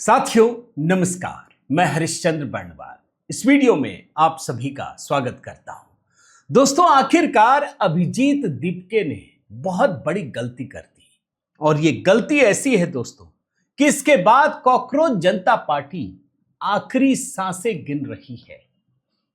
साथियों नमस्कार, मैं हरिश्चंद्र बर्णवाल इस वीडियो में आप सभी का स्वागत करता हूं। दोस्तों, आखिरकार अभिजीत दीपके ने बहुत बड़ी गलती कर दी और ये गलती ऐसी है दोस्तों कि इसके बाद कॉकरोच जनता पार्टी आखिरी सांसें गिन रही है।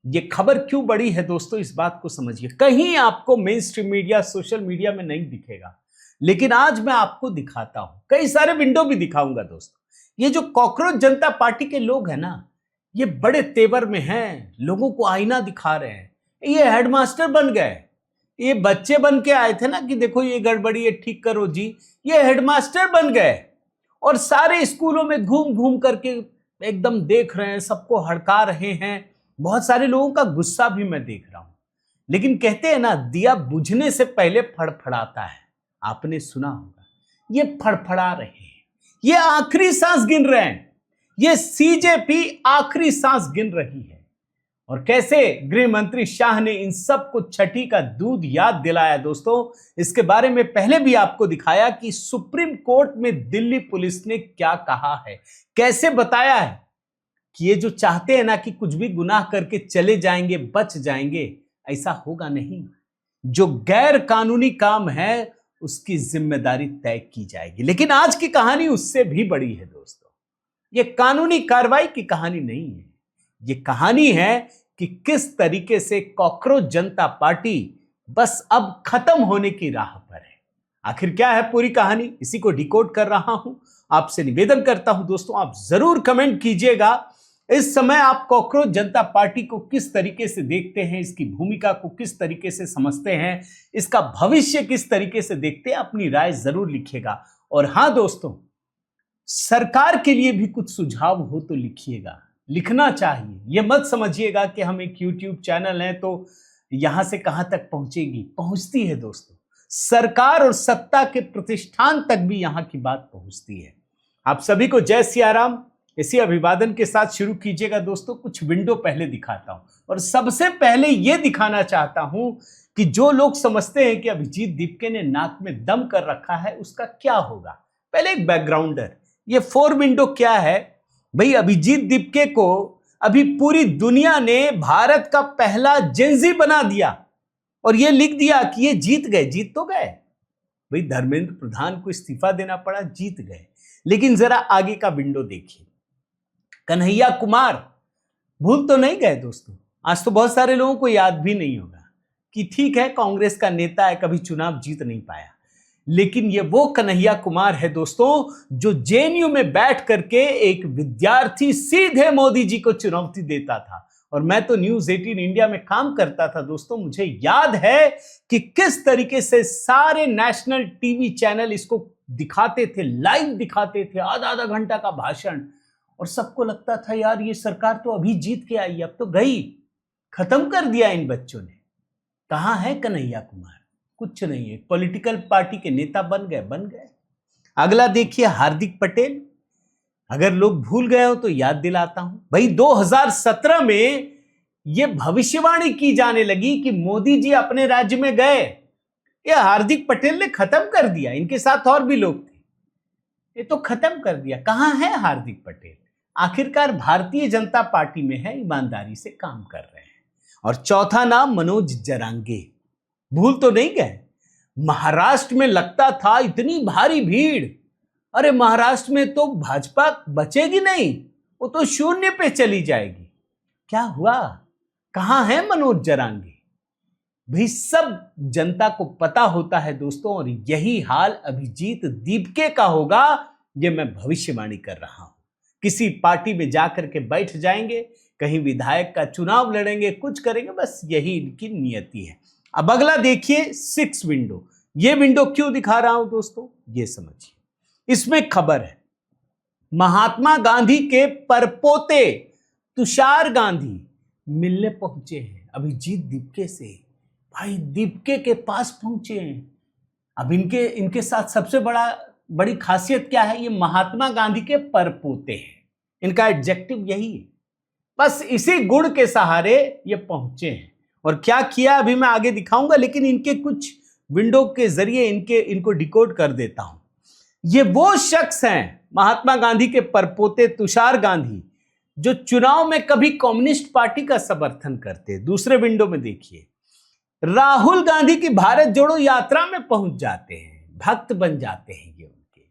ये खबर क्यों बड़ी है दोस्तों, इस बात को समझिए। कहीं आपको main stream media, social media में नहीं दिखेगा, लेकिन आज मैं आपको दिखाता हूं। कई सारे विंडो भी दिखाऊंगा दोस्तों। ये जो कॉकरोच जनता पार्टी के लोग हैं ना, ये बड़े तेवर में हैं, लोगों को आईना दिखा रहे हैं। ये हेडमास्टर बन गए। ये बच्चे बन के आए थे ना कि देखो ये गड़बड़ी है, ठीक करो जी। ये हेडमास्टर बन गए और सारे स्कूलों में घूम घूम करके एकदम देख रहे हैं, सबको हड़का रहे हैं। बहुत सारे लोगों का गुस्सा भी मैं देख रहा हूं। लेकिन कहते हैं ना, दिया बुझने से पहले फड़फड़ाता है। आपने सुना होगा, ये फड़फड़ा रहे हैं, ये आखिरी सांस गिन रहे हैं। ये सीजेपी आखिरी सांस गिन रही है। और कैसे गृह मंत्री शाह ने इन सबको छठी का दूध याद दिलाया दोस्तों, इसके बारे में पहले भी आपको दिखाया कि सुप्रीम कोर्ट में दिल्ली पुलिस ने क्या कहा है, कैसे बताया है कि ये जो चाहते हैं ना कि कुछ भी गुनाह करके चले जाएंगे, बच जाएंगे, ऐसा होगा नहीं। जो गैर कानूनी काम है उसकी जिम्मेदारी तय की जाएगी। लेकिन आज की कहानी उससे भी बड़ी है दोस्तों। ये कानूनी कार्रवाई की कहानी नहीं है, ये कहानी है कि किस तरीके से कॉकरोच जनता पार्टी बस अब खत्म होने की राह पर है। आखिर क्या है पूरी कहानी, इसी को डिकोड कर रहा हूं। आपसे निवेदन करता हूं दोस्तों, आप जरूर कमेंट कीजिएगा इस समय आप कॉकरोच जनता पार्टी को किस तरीके से देखते हैं, इसकी भूमिका को किस तरीके से समझते हैं, इसका भविष्य किस तरीके से देखते हैं। अपनी राय जरूर लिखिएगा। और हां दोस्तों, सरकार के लिए भी कुछ सुझाव हो तो लिखिएगा, लिखना चाहिए। यह मत समझिएगा कि हम एक यूट्यूब चैनल है तो यहां से कहां तक पहुंचेगी, पहुंचती है दोस्तों। सरकार और सत्ता के प्रतिष्ठान तक भी यहां की बात पहुंचती है। आप सभी को जय सिया राम। इसी अभिवादन के साथ शुरू कीजिएगा दोस्तों। कुछ विंडो पहले दिखाता हूं और सबसे पहले यह दिखाना चाहता हूं कि जो लोग समझते हैं कि अभिजीत दीपके ने नाक में दम कर रखा है, उसका क्या होगा। पहले एक बैकग्राउंडर, ये 4 विंडो क्या है भाई। अभिजीत दीपके को अभी पूरी दुनिया ने भारत का पहला जेनजी बना दिया और यह लिख दिया कि ये जीत गए। जीत तो गए भाई, धर्मेंद्र प्रधान को इस्तीफा देना पड़ा, जीत गए। लेकिन जरा आगे का विंडो देखिए। कन्हैया कुमार भूल तो नहीं गए दोस्तों। आज तो बहुत सारे लोगों को याद भी नहीं होगा कि ठीक है, कांग्रेस का नेता है, कभी चुनाव जीत नहीं पाया, लेकिन ये वो कन्हैया कुमार है दोस्तों जो जेएनयू में बैठ करके एक विद्यार्थी सीधे मोदी जी को चुनौती देता था। और मैं तो न्यूज़ 18 इंडिया में काम करता था दोस्तों। मुझे याद है कि किस तरीके से सारे नेशनल टीवी चैनल इसको दिखाते थे, लाइव दिखाते थे, आधा आधा घंटा का भाषण। और सबको लगता था यार ये सरकार तो अभी जीत के आई, अब तो गई, खत्म कर दिया इन बच्चों ने। कहां है कन्हैया कुमार? कुछ नहीं है, पॉलिटिकल पार्टी के नेता बन गए। अगला देखिए, हार्दिक पटेल। अगर लोग भूल गए हो तो याद दिलाता हूं भाई, 2017 में यह भविष्यवाणी की जाने लगी कि मोदी जी अपने राज्य में गए। यह हार्दिक पटेल ने खत्म कर दिया। इनके साथ और भी लोग थे, ये तो खत्म कर दिया। कहां है हार्दिक पटेल? आखिरकार भारतीय जनता पार्टी में है, ईमानदारी से काम कर रहे हैं। और चौथा नाम मनोज जरांगे। भूल तो नहीं गए? महाराष्ट्र में लगता था इतनी भारी भीड़, अरे महाराष्ट्र में तो भाजपा बचेगी नहीं, वो तो शून्य पे चली जाएगी। क्या हुआ? कहां है मनोज जरांगे? भी सब जनता को पता होता है दोस्तों। और यही हाल अभिजीत दीपके का होगा, ये मैं भविष्यवाणी कर रहा हूं। किसी पार्टी में जाकर के बैठ जाएंगे, कहीं विधायक का चुनाव लड़ेंगे, कुछ करेंगे, बस यही इनकी नियति है। अब अगला देखिए, 6 विंडो। ये विंडो क्यों दिखा रहा हूं दोस्तों, ये समझिए। इसमें खबर है महात्मा गांधी के परपोते तुषार गांधी मिलने पहुंचे हैं अभिजीत दीपके से। भाई दीपके के पास पहुंचे हैं। अब इनके साथ सबसे बड़ी खासियत क्या है, ये महात्मा गांधी के परपोते हैं। इनका एडजेक्टिव यही है। बस इसी गुण के सहारे ये पहुंचे हैं। और क्या किया अभी मैं आगे दिखाऊंगा, लेकिन इनके कुछ विंडो के जरिए इनको डिकोड कर देता हूं। ये वो शख्स हैं महात्मा गांधी के परपोते तुषार गांधी, जो चुनाव में कभी कम्युनिस्ट पार्टी का समर्थन करते। दूसरे विंडो में देखिए, राहुल गांधी की भारत जोड़ो यात्रा में पहुंच जाते हैं, भक्त बन जाते हैं ये उनके।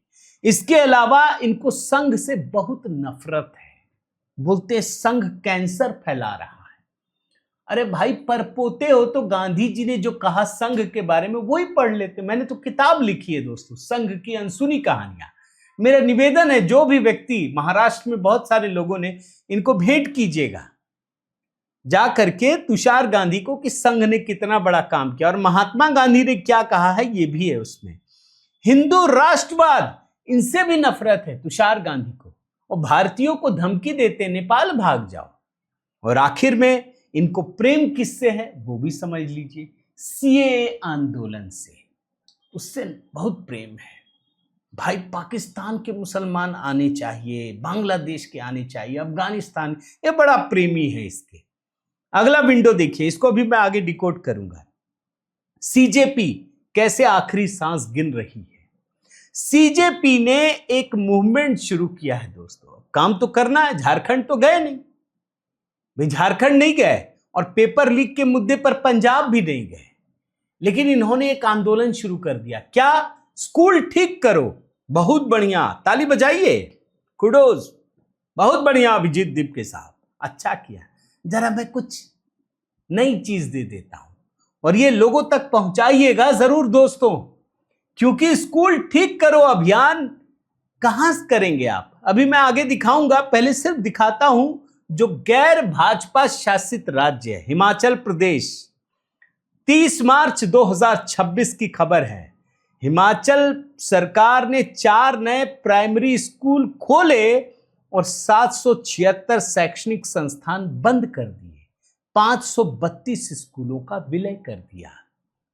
इसके अलावा इनको संघ से बहुत नफरत है, बोलते संघ कैंसर फैला रहा है। अरे भाई, परपोते हो तो गांधी जी ने जो कहा संघ के बारे में वही पढ़ लेते। मैंने तो किताब लिखी है दोस्तों, संघ की अनसुनी कहानियां। मेरा निवेदन है, जो भी व्यक्ति, महाराष्ट्र में बहुत सारे लोगों ने, इनको भेंट कीजिएगा जा करके तुषार गांधी को कि संघ ने कितना बड़ा काम किया और महात्मा गांधी ने क्या कहा है, ये भी है उसमें। हिंदू राष्ट्रवाद, इनसे भी नफरत है तुषार गांधी को, और भारतीयों को धमकी देते नेपाल भाग जाओ। और आखिर में इनको प्रेम किससे है वो भी समझ लीजिए, सीएए आंदोलन से, उससे बहुत प्रेम है। भाई, पाकिस्तान के मुसलमान आने चाहिए, बांग्लादेश के आने चाहिए, अफगानिस्तान, ये बड़ा प्रेमी है इसके। अगला विंडो देखिए, इसको भी मैं आगे डिकोड करूंगा। सीजेपी कैसे आखिरी सांस गिन रही है। सीजेपी ने एक मूवमेंट शुरू किया है दोस्तों, काम तो करना है। झारखंड तो गए नहीं भाई, झारखंड नहीं गए, और पेपर लीक के मुद्दे पर पंजाब भी नहीं गए, लेकिन इन्होंने एक आंदोलन शुरू कर दिया। क्या? स्कूल ठीक करो। बहुत बढ़िया, ताली बजाइए, कुडोज, बहुत बढ़िया अभिजीत दीपके साहब, अच्छा किया। जरा मैं कुछ नई चीज दे देता हूं और ये लोगों तक पहुंचाइएगा जरूर दोस्तों, क्योंकि स्कूल ठीक करो अभियान कहां करेंगे आप, अभी मैं आगे दिखाऊंगा। पहले सिर्फ दिखाता हूं जो गैर भाजपा शासित राज्य है, हिमाचल प्रदेश। 30 मार्च 2026 की खबर है। हिमाचल सरकार ने 4 नए प्राइमरी स्कूल खोले और 776 शैक्षणिक संस्थान बंद कर दिए। 532 स्कूलों का विलय कर दिया।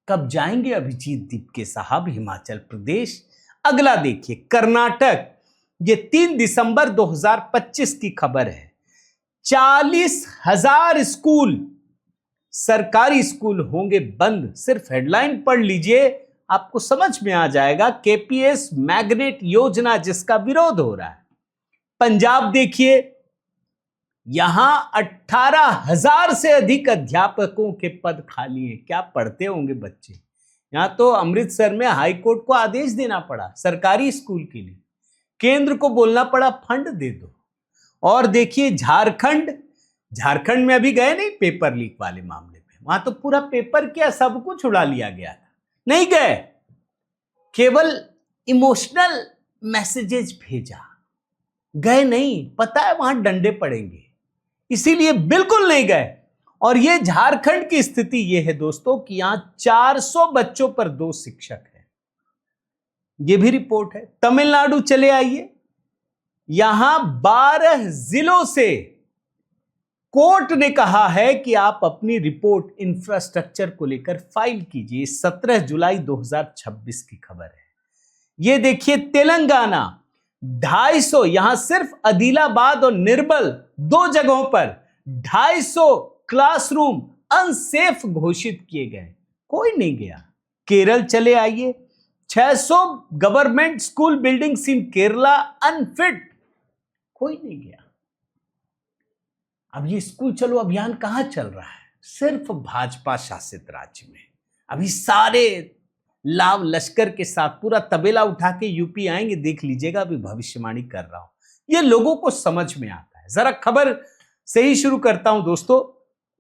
कब जाएंगे अभिजीत दीपके साहब हिमाचल प्रदेश? अगला देखिए, कर्नाटक। ये 3 दिसंबर 2025 की खबर है। 40,000 स्कूल, सरकारी स्कूल होंगे बंद। सिर्फ हेडलाइन पढ़ लीजिए, आपको समझ में आ जाएगा। केपीएस मैग्नेट योजना जिसका विरोध हो रहा है। पंजाब देखिए, यहां 18,000 से अधिक अध्यापकों के पद खाली हैं। क्या पढ़ते होंगे बच्चे? यहां तो अमृतसर में हाई कोर्ट को आदेश देना पड़ा सरकारी स्कूल के लिए, केंद्र को बोलना पड़ा फंड दे दो। और देखिए झारखंड, झारखंड में अभी गए नहीं पेपर लीक वाले मामले में, वहां तो पूरा पेपर क्या सब कुछ उड़ा लिया गया था। नहीं गए, केवल इमोशनल मैसेजेस भेजा, गए नहीं, पता है वहां डंडे पड़ेंगे, इसीलिए बिल्कुल नहीं गए। और ये झारखंड की स्थिति ये है दोस्तों कि यहां 400 बच्चों पर 2 शिक्षक हैं, ये भी रिपोर्ट है। तमिलनाडु चले आइए, यहां 12 जिलों से कोर्ट ने कहा है कि आप अपनी रिपोर्ट इंफ्रास्ट्रक्चर को लेकर फाइल कीजिए। 17 जुलाई 2026 की खबर है। ये देखिए तेलंगाना, 250, यहां सिर्फ आदिलाबाद और निर्मल 2 जगहों पर 250 क्लासरूम अनसेफ घोषित किए गए, कोई नहीं गया। केरल चले आइए, 600 गवर्नमेंट स्कूल बिल्डिंग्स इन केरला अनफिट, कोई नहीं गया। अब ये स्कूल चलो अभियान कहां चल रहा है? सिर्फ भाजपा शासित राज्य में। अभी सारे लाव लश्कर के साथ पूरा तबेला उठा के यूपी आएंगे, देख लीजिएगा। अभी भविष्यवाणी कर रहा हूं, ये लोगों को समझ में आता है। जरा खबर से ही शुरू करता हूं दोस्तों।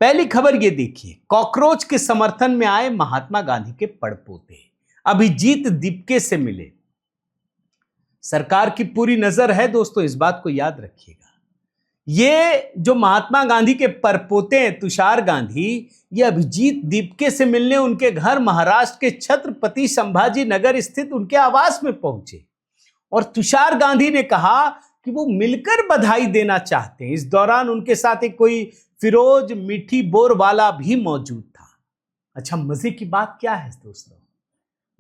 पहली खबर ये देखिए, कॉकरोच के समर्थन में आए महात्मा गांधी के पड़पोते अभिजीत दीपके से मिले। सरकार की पूरी नजर है दोस्तों, इस बात को याद रखिएगा। ये जो महात्मा गांधी के परपोते हैं तुषार गांधी, ये अभिजीत दीपके से मिलने उनके घर महाराष्ट्र के छत्रपति संभाजी नगर स्थित उनके आवास में पहुंचे और तुषार गांधी ने कहा कि वो मिलकर बधाई देना चाहते हैं। इस दौरान उनके साथ एक कोई फिरोज मीठी बोर वाला भी मौजूद था। अच्छा, मजे की बात क्या है दोस्तों,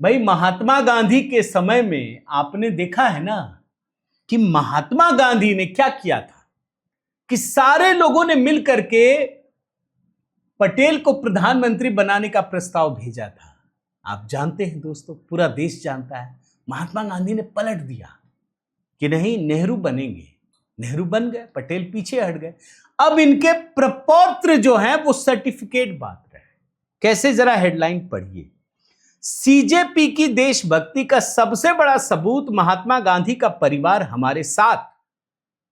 भाई महात्मा गांधी के समय में आपने देखा है ना कि महात्मा गांधी ने क्या किया था कि सारे लोगों ने मिलकर के पटेल को प्रधानमंत्री बनाने का प्रस्ताव भेजा था। आप जानते हैं दोस्तों, पूरा देश जानता है महात्मा गांधी ने पलट दिया कि नहीं, नेहरू बनेंगे। नेहरू बन गए, पटेल पीछे हट गए। अब इनके प्रपौत्र जो हैं वो सर्टिफिकेट बांट रहे हैं। कैसे, जरा हेडलाइन पढ़िए। सीजेपी की देशभक्ति का सबसे बड़ा सबूत महात्मा गांधी का परिवार हमारे साथ।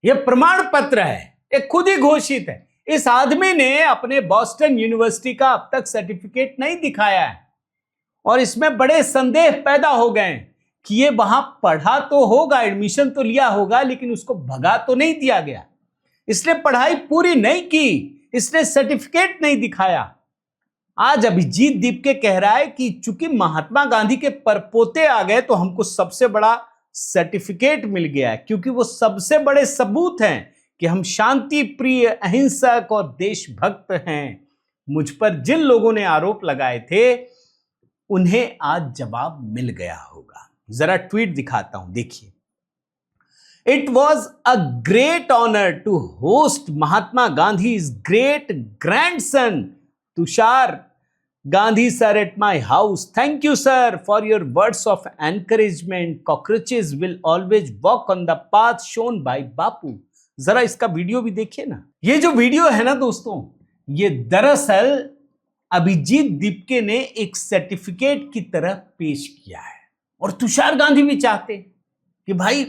यह प्रमाण पत्र है, ये खुद ही घोषित है। इस आदमी ने अपने बॉस्टन यूनिवर्सिटी का अब तक सर्टिफिकेट नहीं दिखाया है और इसमें बड़े संदेह पैदा हो गए कि ये वहां पढ़ा तो होगा, एडमिशन तो लिया होगा, लेकिन उसको भगा तो नहीं दिया गया। इसने पढ़ाई पूरी नहीं की, इसने सर्टिफिकेट नहीं दिखाया। आज अभिजीत दीपके कह रहा है कि चूंकि महात्मा गांधी के परपोते आ गए तो हमको सबसे बड़ा सर्टिफिकेट मिल गया है, क्योंकि वो सबसे बड़े सबूत हैं कि हम शांति प्रिय, अहिंसक और देशभक्त हैं। मुझ पर जिन लोगों ने आरोप लगाए थे उन्हें आज जवाब मिल गया होगा। जरा ट्वीट दिखाता हूं, देखिए। It was a great honour to host Mahatma Gandhi's great grandson Tushar Gandhi sir at my house. Thank you sir for your words of encouragement. Cockroaches will always walk on the path shown by Bapu. जरा इसका video भी देखिए ना। ये जो video है ना दोस्तों, ये दरअसल अभिजीत दीपके ने एक सर्टिफिकेट की तरह पेश किया है। और तुषार गांधी भी चाहते कि भाई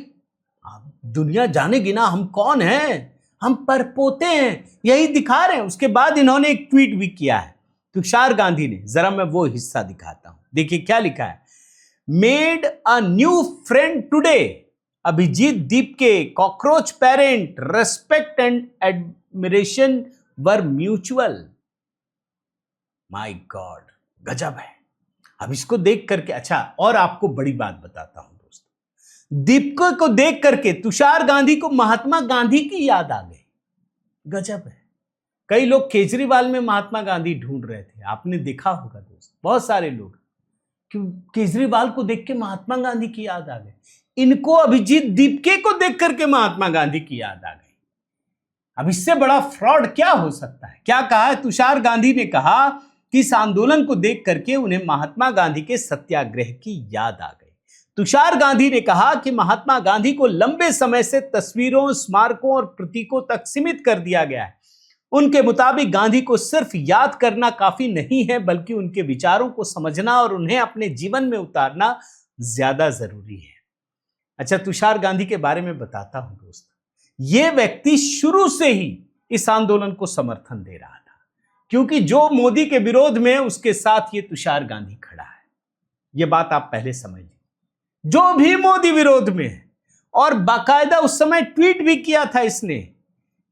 दुनिया जानेगी ना हम कौन हैं, हम परपोते हैं, यही दिखा रहे हैं। उसके बाद इन्होंने एक ट्वीट भी किया है तुषार गांधी ने। जरा मैं वो हिस्सा दिखाता हूं, देखिए क्या लिखा है। Made a new friend today, Abhijit दीपके, cockroach parent, respect and admiration were mutual. My god, गजब है। अब इसको देख करके, अच्छा और आपको बड़ी बात बताता हूं दोस्तों, दीपके को देख करके तुषार गांधी को महात्मा गांधी की याद आ गई। गजब है। कई लोग केजरीवाल में महात्मा गांधी ढूंढ रहे थे, आपने देखा होगा दोस्त, बहुत सारे लोग केजरीवाल को देख के महात्मा गांधी की याद आ गई। इनको अभिजीत दीपके को देख करके महात्मा गांधी की याद आ गई। अब इससे बड़ा फ्रॉड क्या हो सकता है। क्या कहा है तुषार गांधी ने? कहा कि इस आंदोलन को देख करके उन्हें महात्मा गांधी के सत्याग्रह की याद आ गई। तुषार गांधी ने कहा कि महात्मा गांधी को लंबे समय से तस्वीरों, स्मारकों और प्रतीकों तक सीमित कर दिया गया है। उनके मुताबिक गांधी को सिर्फ याद करना काफी नहीं है, बल्कि उनके विचारों को समझना और उन्हें अपने जीवन में उतारना ज्यादा जरूरी है। अच्छा, तुषार गांधी के बारे में बताता हूं दोस्त। यह व्यक्ति शुरू से ही इस आंदोलन को समर्थन दे रहा था, क्योंकि जो मोदी के विरोध में, उसके साथ ये तुषार गांधी खड़ा है। यह बात आप पहले समझ लीजिए। जो भी मोदी विरोध में है, और बाकायदा उस समय ट्वीट भी किया था इसने।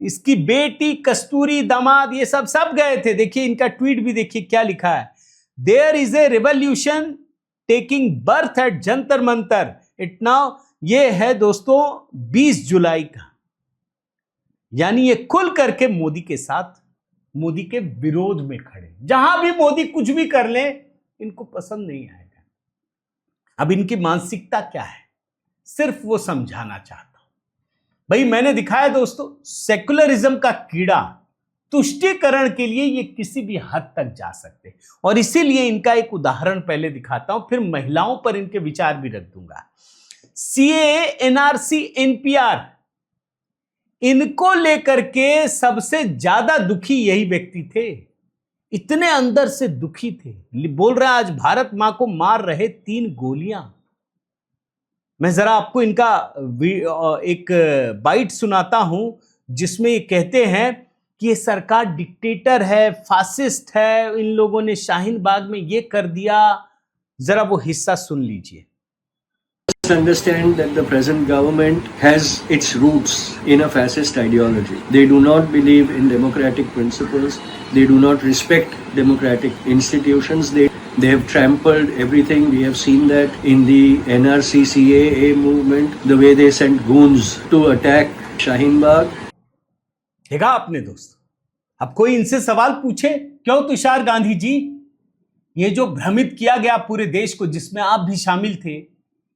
इसकी बेटी, कस्तूरी, दामाद, ये सब गए थे। देखिए इनका ट्वीट भी देखिए क्या लिखा है। There is a revolution taking birth at Jantar Mantar it now. ये है दोस्तों 20 जुलाई का, यानी ये खुल करके मोदी के साथ, मोदी के विरोध में खड़े। जहां भी मोदी कुछ भी कर ले, इनको पसंद नहीं आएगा। अब इनकी मानसिकता क्या है, सिर्फ वो समझाना चाहता हूं। भाई मैंने दिखाया दोस्तों, सेकुलरिज्म का कीड़ा, तुष्टीकरण के लिए ये किसी भी हद तक जा सकते, और इसीलिए इनका एक उदाहरण पहले दिखाता हूं, फिर महिलाओं पर इनके विचार भी रख दूंगा। सीएए, एनआरसी, एनपीआर, इनको लेकर के सबसे ज्यादा दुखी यही व्यक्ति थे। इतने अंदर से दुखी थे। बोल रहे आज भारत मां को मार रहे 3 गोलियां। मैं जरा आपको इनका एक बाइट सुनाता हूं, जिसमें ये कहते हैं कि ये सरकार डिक्टेटर है, फासिस्ट है, इन लोगों ने शाहीन बाग में ये कर दिया। जरा वो हिस्सा सुन लीजिए। Understand that the present government has its roots in a fascist ideology. They do not believe in democratic principles. They do not respect democratic institutions. They have trampled everything. We have seen that in the NRC CAA movement, the way they sent goons to attack Shaheen Bagh. देखा आपने दोस्त। अब कोई इनसे सवाल पूछे, क्यों तुषार गांधी जी, ये जो भ्रमित किया गया पूरे देश को, जिसमें आप भी शामिल थे,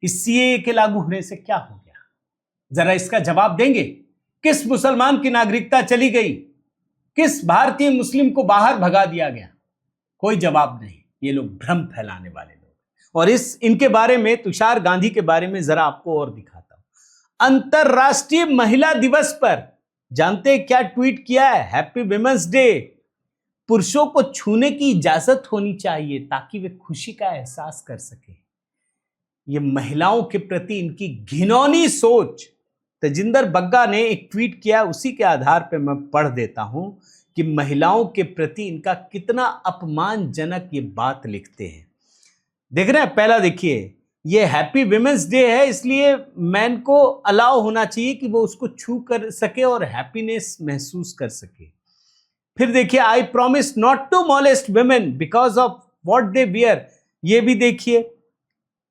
इस सीएए के लागू होने से क्या हो गया? जरा इसका जवाब देंगे। किस मुसलमान की नागरिकता चली गई? किस भारतीय मुस्लिम को बाहर भगा दिया गया? कोई जवाब नहीं। ये लोग भ्रम फैलाने वाले लोग, और इनके बारे में, तुषार गांधी के बारे में जरा आपको और दिखाता हूं। अंतरराष्ट्रीय महिला दिवस पर जानते हैं क्या ट्वीट किया है? Happy women's day. पुरुषों को छूने की इजाजत होनी चाहिए ताकि वे खुशी का एहसास कर सके। ये महिलाओं के प्रति इनकी घिनौनी सोच। तजिंदर बग्गा ने एक ट्वीट किया, उसी के आधार पर मैं पढ़ देता हूं कि महिलाओं के प्रति इनका कितना अपमानजनक ये बात लिखते हैं। देख रहे हैं? पहला देखिए, ये हैप्पी विमेंस डे है, इसलिए मैन को अलाउ होना चाहिए कि वो उसको छू कर सके और हैप्पीनेस महसूस कर सके। फिर देखिए, I promise not to molest women because of what they wear. ये भी देखिए,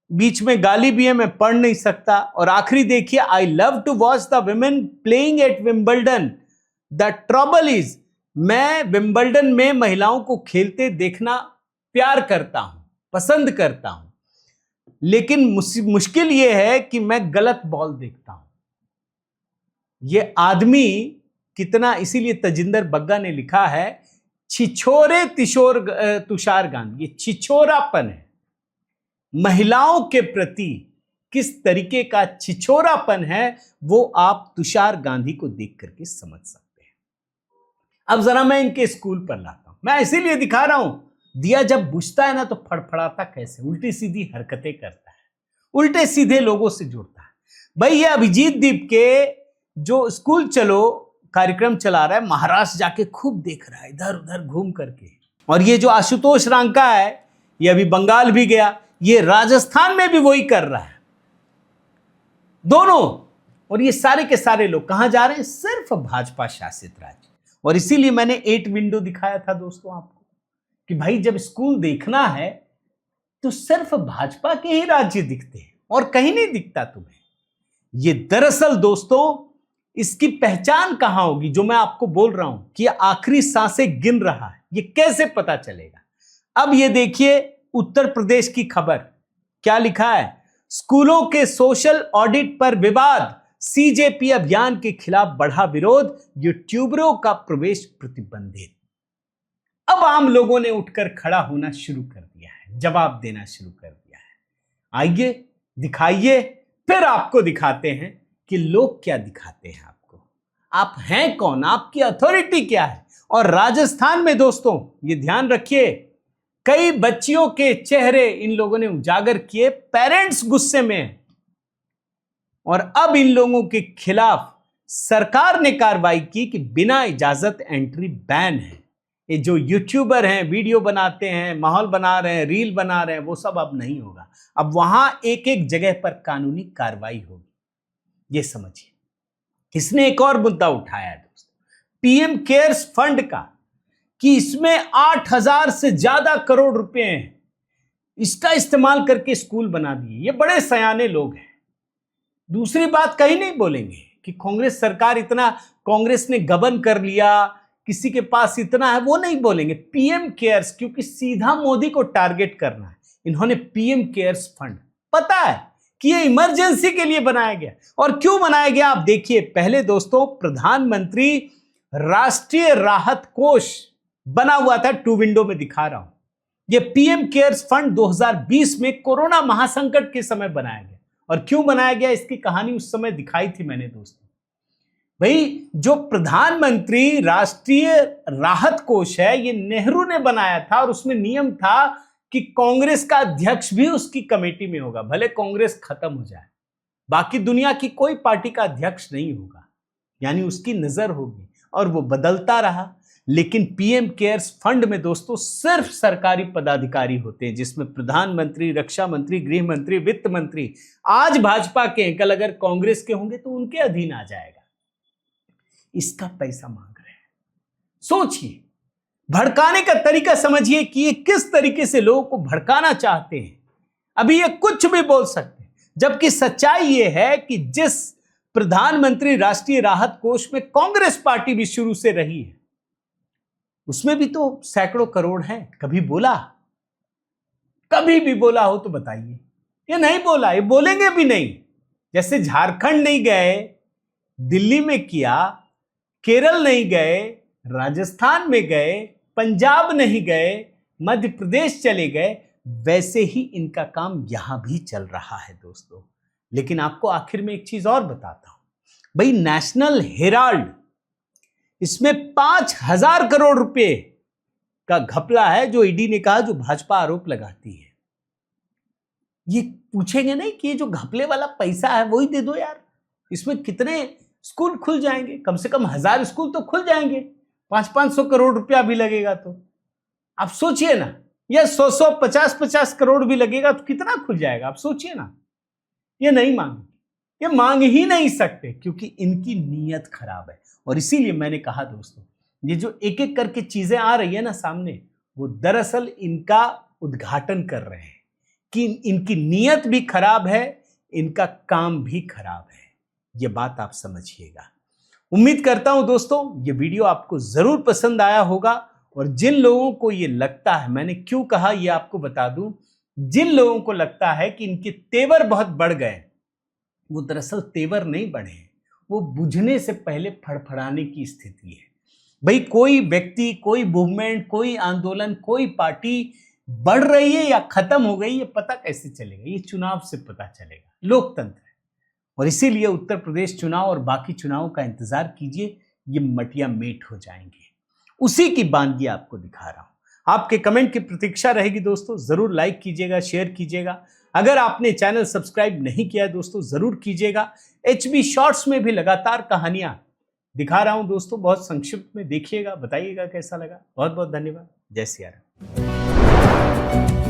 बीच में गाली भी है, मैं पढ़ नहीं सकता। और आखिरी देखिए, I love to watch the women playing at Wimbledon. The trouble is, मैं विंबलडन में महिलाओं को खेलते देखना प्यार करता हूं, पसंद करता हूं, लेकिन मुश्किल यह है कि मैं गलत बॉल देखता हूं। यह आदमी कितना, इसीलिए तजिंदर बग्गा ने लिखा है, छिछोरे तुषार गांधी। ये छिछोरापन है, महिलाओं के प्रति किस तरीके का छिछोरापन है वो आप तुषार गांधी को देख करके समझ सकते हैं। अब जरा मैं इनके स्कूल पर लाता हूं, मैं इसीलिए दिखा रहा हूं, दिया जब बुझता है ना तो फड़फड़ाता कैसे, उल्टी सीधी हरकतें करता है, उल्टे सीधे लोगों से जुड़ता है। भाई ये अभिजीत दीप के जो स्कूल चलो कार्यक्रम चला रहा है, महाराष्ट्र जाके खूब देख रहा है, इधर उधर घूम करके। और ये जो आशुतोष रांका है, ये अभी बंगाल भी गया, ये राजस्थान में भी वही कर रहा है, दोनों। और ये सारे के सारे लोग कहां जा रहे हैं? सिर्फ भाजपा शासित राज्य। और इसीलिए मैंने 8 विंडो दिखाया था दोस्तों आपको, कि भाई जब स्कूल देखना है तो सिर्फ भाजपा के ही राज्य दिखते हैं और कहीं नहीं दिखता तुम्हें। ये दरअसल दोस्तों इसकी पहचान कहां होगी, जो मैं आपको बोल रहा हूं कि आखिरी सांसें गिन रहा है, ये कैसे पता चलेगा? अब ये देखिए, उत्तर प्रदेश की खबर क्या लिखा है? स्कूलों के सोशल ऑडिट पर विवाद, सीजेपी अभियान के खिलाफ बढ़ा विरोध, यूट्यूबरों का प्रवेश प्रतिबंधित। अब आम लोगों ने उठकर खड़ा होना शुरू कर दिया है, जवाब देना शुरू कर दिया है। आइए दिखाइए, फिर आपको दिखाते हैं कि लोग क्या दिखाते हैं आपको। आप हैं कौन, आपकी अथॉरिटी क्या है। और राजस्थान में दोस्तों ये ध्यान रखिए, कई बच्चियों के चेहरे इन लोगों ने उजागर किए, पेरेंट्स गुस्से में हैं। और अब इन लोगों के खिलाफ सरकार ने कार्रवाई की कि बिना इजाजत एंट्री बैन है। ये जो यूट्यूबर हैं, वीडियो बनाते हैं, माहौल बना रहे हैं, रील बना रहे हैं, वो सब अब नहीं होगा। अब वहां एक एक जगह पर कानूनी कार्रवाई होगी, ये समझिए। इसने एक और मुद्दा उठाया है दोस्तों, पीएम केयर्स फंड का, कि इसमें 8,000 से ज्यादा करोड़ रुपए हैं, इसका इस्तेमाल करके स्कूल बना दिए। ये बड़े सयाने लोग हैं। दूसरी बात कहीं नहीं बोलेंगे कि कांग्रेस सरकार इतना, कांग्रेस ने गबन कर लिया, किसी के पास इतना है, वो नहीं बोलेंगे। पीएम केयर्स, क्योंकि सीधा मोदी को टारगेट करना है, इन्होंने पीएम केयर्स फंड, पता है कि ये इमरजेंसी के लिए बनाया गया। और क्यों बनाया गया आप देखिए। पहले दोस्तों प्रधानमंत्री राष्ट्रीय राहत कोष बना हुआ था, 2 विंडो में दिखा रहा हूं। ये पीएम केयर्स फंड 2020 में कोरोना महासंकट के समय बनाया गया। और क्यों बनाया गया, इसकी कहानी उस समय दिखाई थी मैंने दोस्तों। भाई जो प्रधानमंत्री राष्ट्रीय राहत कोष है, ये नेहरू ने बनाया था, और उसमें नियम था कि कांग्रेस का अध्यक्ष भी उसकी कमेटी में होगा, भले कांग्रेस खत्म हो जाए, बाकी दुनिया की कोई पार्टी का अध्यक्ष नहीं होगा, यानी उसकी नजर होगी। और वो बदलता रहा। लेकिन पीएम केयर्स फंड में दोस्तों सिर्फ सरकारी पदाधिकारी होते हैं, जिसमें प्रधानमंत्री, रक्षा मंत्री, गृह मंत्री, वित्त मंत्री, आज भाजपा के हैं, कल अगर कांग्रेस के होंगे तो उनके अधीन आ जाएगा। इसका पैसा मांग रहे हैं। सोचिए, भड़काने का तरीका समझिए कि ये किस तरीके से लोगों को भड़काना चाहते हैं। अभी ये कुछ भी बोल सकते हैं, जबकि सच्चाई ये है कि जिस प्रधानमंत्री राष्ट्रीय राहत कोष में कांग्रेस पार्टी भी शुरू से रही है, उसमें भी तो सैकड़ों करोड़ हैं। कभी बोला, कभी भी बोला हो तो बताइए। ये नहीं बोला, ये बोलेंगे भी नहीं। जैसे झारखंड नहीं गए, दिल्ली में किया, केरल नहीं गए, राजस्थान में गए, पंजाब नहीं गए, मध्य प्रदेश चले गए, वैसे ही इनका काम यहां भी चल रहा है दोस्तों। लेकिन आपको आखिर में एक चीज और बताता हूं भाई, नेशनल हेराल्ड, इसमें 5,000 करोड़ रुपए का घपला है जो ईडी ने कहा, जो भाजपा आरोप लगाती है। ये पूछेंगे नहीं कि ये जो घपले वाला पैसा है वही दे दो यार, इसमें कितने स्कूल खुल जाएंगे, कम से कम 1,000 स्कूल तो खुल जाएंगे, 500-500 करोड़ रुपया भी लगेगा तो आप सोचिए ना, या 100-100, 50-50 करोड़ भी लगेगा तो कितना खुल जाएगा, आप सोचिए ना। ये नहीं मांगे, ये मांग ही नहीं सकते क्योंकि इनकी नीयत खराब है। और इसीलिए मैंने कहा दोस्तों, ये जो एक एक करके चीजें आ रही है ना सामने, वो दरअसल इनका उद्घाटन कर रहे हैं कि इनकी नीयत भी खराब है, इनका काम भी खराब है। ये बात आप समझिएगा। उम्मीद करता हूं दोस्तों ये वीडियो आपको जरूर पसंद आया होगा। और जिन लोगों को ये लगता है, मैंने क्यों कहा ये आपको बता दूं, जिन लोगों को लगता है कि इनके तेवर बहुत बढ़ गए, वो दरअसल तेवर नहीं बढ़े, वो बुझने से पहले फड़फड़ाने की स्थिति है। भाई कोई व्यक्ति, कोई मूवमेंट, कोई आंदोलन, कोई पार्टी बढ़ रही है या खत्म हो गई, ये पता कैसे चलेगा? ये चुनाव से पता चलेगा। लोकतंत्र है। और इसीलिए उत्तर प्रदेश चुनाव और बाकी चुनावों का इंतजार कीजिए, ये मटिया मेट हो जाएंगे। उसी की बानगी आपको दिखा रहा हूं। आपके कमेंट की प्रतीक्षा रहेगी दोस्तों। जरूर लाइक कीजिएगा, शेयर कीजिएगा। अगर आपने चैनल सब्सक्राइब नहीं किया है दोस्तों, जरूर कीजिएगा। HB शॉर्ट्स में भी लगातार कहानियां दिखा रहा हूं दोस्तों, बहुत संक्षिप्त में देखिएगा, बताइएगा कैसा लगा। बहुत बहुत धन्यवाद। जय सिया राम।